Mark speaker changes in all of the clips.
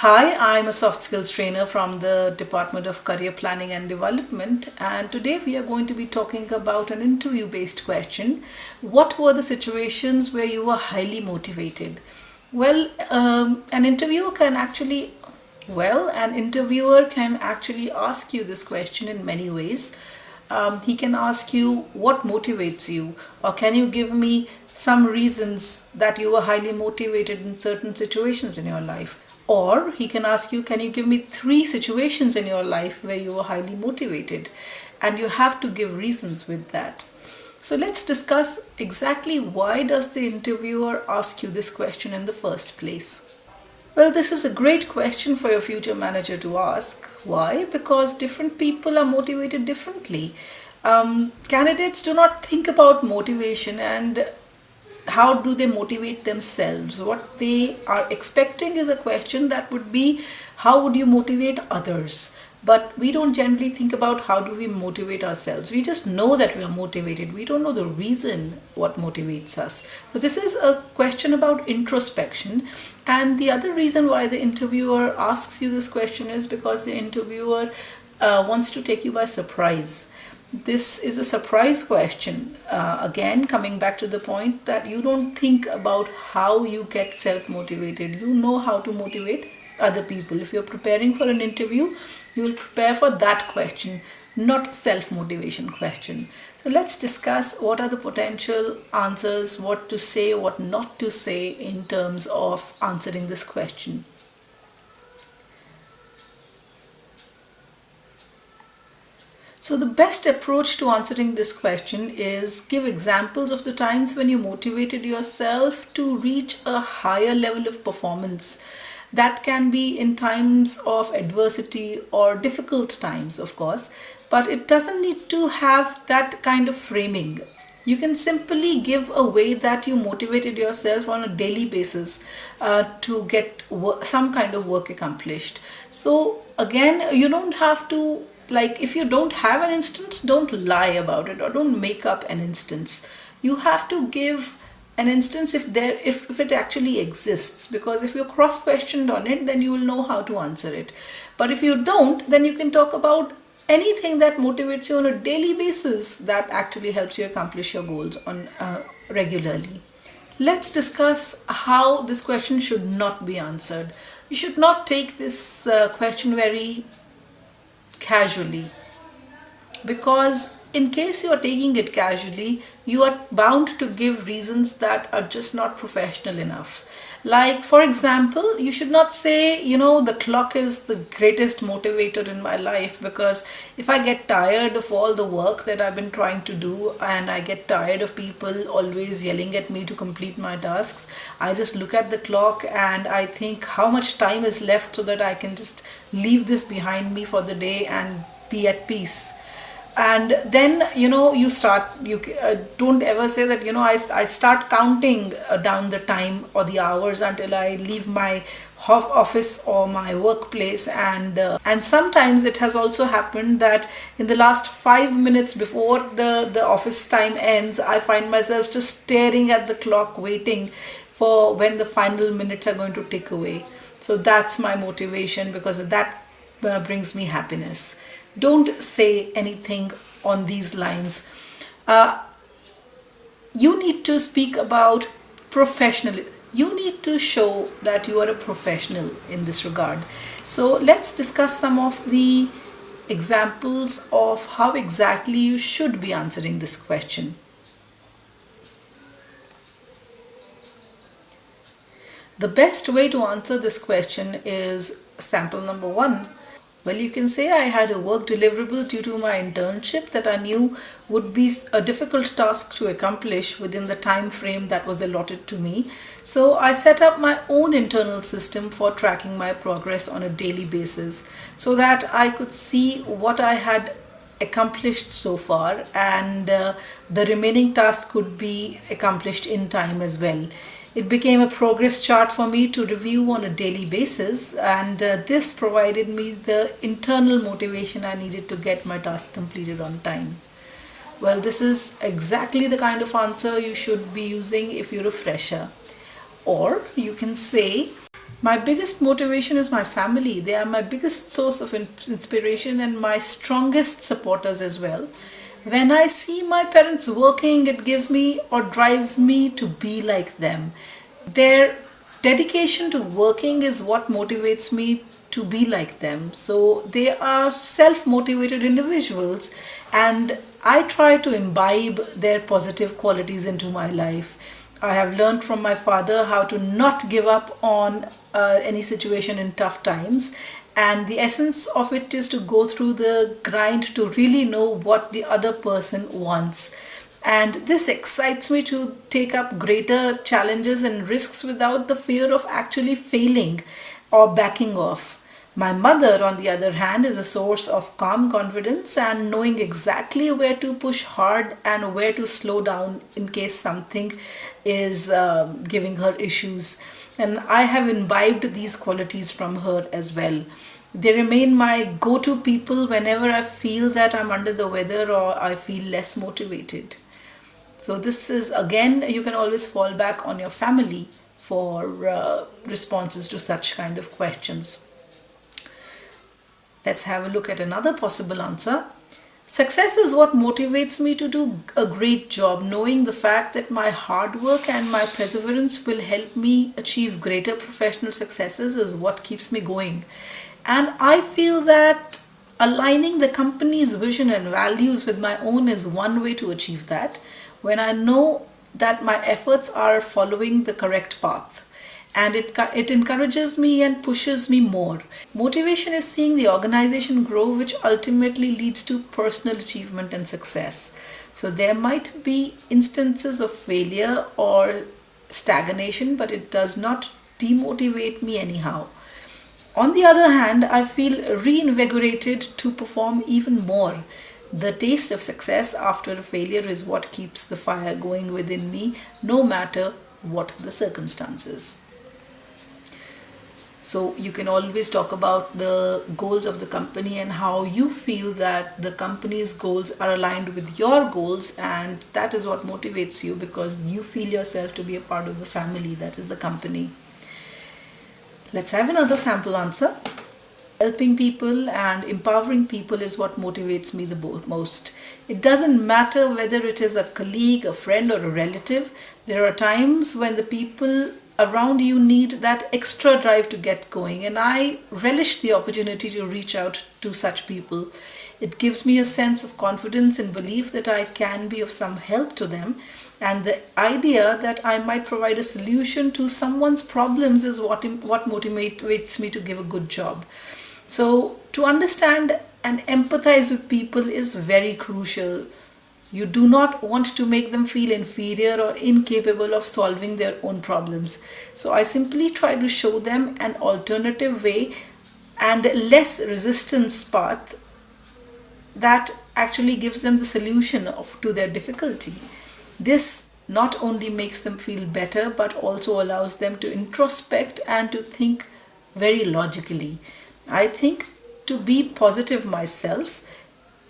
Speaker 1: Hi, I'm a soft skills trainer from the Department of Career Planning and Development, and today we are going to be talking about an interview based question. What were the situations where you were highly motivated? Well, an interviewer can actually ask you this question in many ways. He can ask you what motivates you, or can you give me some reasons that you were highly motivated in certain situations in your life? Or he can ask you, can you give me three situations in your life where you were highly motivated? And you have to give reasons with that. So let's discuss exactly why does the interviewer ask you this question in the first place. Well, this is a great question for your future manager to ask. Why? Because different people are motivated differently. Candidates do not think about motivation and how do they motivate themselves. What they are expecting is a question that would be, how would you motivate others? But we don't generally think about how do we motivate ourselves. We just know that we are motivated. We don't know the reason what motivates us. So this is a question about introspection. And the other reason why the interviewer asks you this question is because the interviewer wants to take you by surprise. This is a surprise question. Again, coming back to the point that you don't think about how you get self motivated. You know how to motivate other people. If you're preparing for an interview, you will prepare for that question, not self motivation question. So let's discuss what are the potential answers, what to say, what not to say in terms of answering this question. So, the best approach to answering this question is give examples of the times when you motivated yourself to reach a higher level of performance. That can be in times of adversity or difficult times, of course, but it doesn't need to have that kind of framing. You can simply give a way that you motivated yourself on a daily basis to get some kind of work accomplished. So, again, you don't have to, like, if you don't have an instance, don't lie about it or don't make up an instance. You have to give an instance if it actually exists, because if you're cross questioned on it, then you will know how to answer it. But if you don't, then you can talk about anything that motivates you on a daily basis that actually helps you accomplish your goals on regularly. Let's discuss how this question should not be answered. You should not take this question very casually, because in case you are taking it casually, you are bound to give reasons that are just not professional enough. Like, for example, you should not say, the clock is the greatest motivator in my life, because if I get tired of all the work that I've been trying to do and I get tired of people always yelling at me to complete my tasks, I just look at the clock and I think how much time is left so that I can just leave this behind me for the day and be at peace. And then you don't ever say that I start counting down the time or the hours until I leave my office or my workplace. And sometimes it has also happened that in the last 5 minutes before the office time ends, I find myself just staring at the clock waiting for when the final minutes are going to tick away. So that's my motivation, because that brings me happiness. Don't say anything on these lines. You need to speak about professional. You need to show that you are a professional in this regard. So let's discuss some of the examples of how exactly you should be answering this question. The best way to answer this question is sample number one. Well, you can say I had a work deliverable due to my internship that I knew would be a difficult task to accomplish within the time frame that was allotted to me. So I set up my own internal system for tracking my progress on a daily basis so that I could see what I had accomplished so far, and the remaining task could be accomplished in time as well. It became a progress chart for me to review on a daily basis, and this provided me the internal motivation I needed to get my task completed on time. Well, this is exactly the kind of answer you should be using if you're a fresher. Or you can say, My biggest motivation is my family. They are my biggest source of inspiration and my strongest supporters as well. When I see my parents working, it gives me or drives me to be like them. Their dedication to working is what motivates me to be like them. So they are self motivated individuals, and I try to imbibe their positive qualities into my life. I have learned from my father how to not give up on any situation in tough times. And the essence of it is to go through the grind to really know what the other person wants. And this excites me to take up greater challenges and risks without the fear of actually failing or backing off. My mother, on the other hand, is a source of calm confidence and knowing exactly where to push hard and where to slow down in case something is giving her issues. And I have imbibed these qualities from her as well. They remain my go to people whenever I feel that I'm under the weather or I feel less motivated. So, this is again, you can always fall back on your family for responses to such kind of questions. Let's have a look at another possible answer. Success is what motivates me to do a great job. Knowing the fact that my hard work and my perseverance will help me achieve greater professional successes is what keeps me going. And I feel that aligning the company's vision and values with my own is one way to achieve that. When I know that my efforts are following the correct path, and it encourages me and pushes me more. Motivation is seeing the organization grow, which ultimately leads to personal achievement and success. So there might be instances of failure or stagnation, but it does not demotivate me anyhow. On the other hand, I feel reinvigorated to perform even more. The taste of success after a failure is what keeps the fire going within me, no matter what the circumstances. So you can always talk about the goals of the company and how you feel that the company's goals are aligned with your goals, and that is what motivates you because you feel yourself to be a part of the family that is the company. Let's have another sample answer. Helping people and empowering people is what motivates me the most. It doesn't matter whether it is a colleague, a friend, or a relative. There are times when the people around you need that extra drive to get going, and I relish the opportunity to reach out to such people. It gives me a sense of confidence and belief that I can be of some help to them, and the idea that I might provide a solution to someone's problems is what motivates me to give a good job. So to understand and empathize with people is very crucial. You do not want to make them feel inferior or incapable of solving their own problems. So I simply try to show them an alternative way and less resistance path that actually gives them the solution to their difficulty. This not only makes them feel better but also allows them to introspect and to think very logically. I think to be positive myself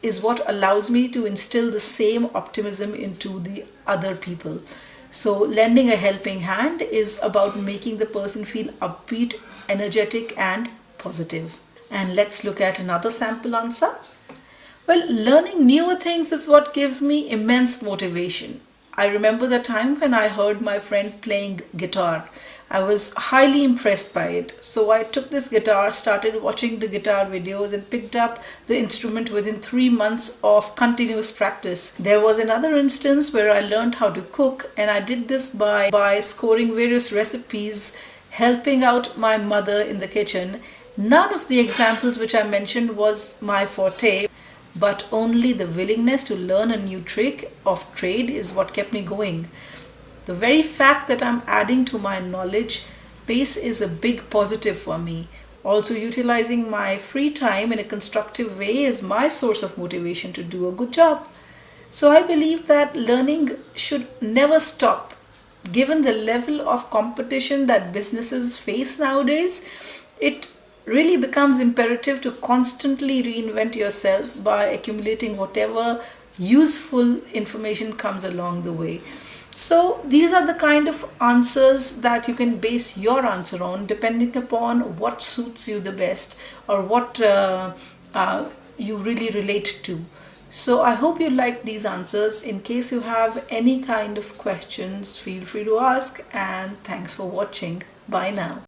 Speaker 1: is what allows me to instill the same optimism into the other people. So, lending a helping hand is about making the person feel upbeat, energetic, and positive. And let's look at another sample answer. Well, learning newer things is what gives me immense motivation. I remember the time when I heard my friend playing guitar. I was highly impressed by it. So I took this guitar, started watching the guitar videos, and picked up the instrument within 3 months of continuous practice. There was another instance where I learned how to cook, and I did this by scoring various recipes, helping out my mother in the kitchen. None of the examples which I mentioned was my forte, but only the willingness to learn a new trick of trade is what kept me going. The very fact that I'm adding to my knowledge base is a big positive for me. Also, utilizing my free time in a constructive way is my source of motivation to do a good job. So, I believe that learning should never stop. Given the level of competition that businesses face nowadays, it really becomes imperative to constantly reinvent yourself by accumulating whatever useful information comes along the way. So these are the kind of answers that you can base your answer on, depending upon what suits you the best, or what you really relate to. So I hope you like these answers. In case you have any kind of questions, feel free to ask, and thanks for watching. Bye now.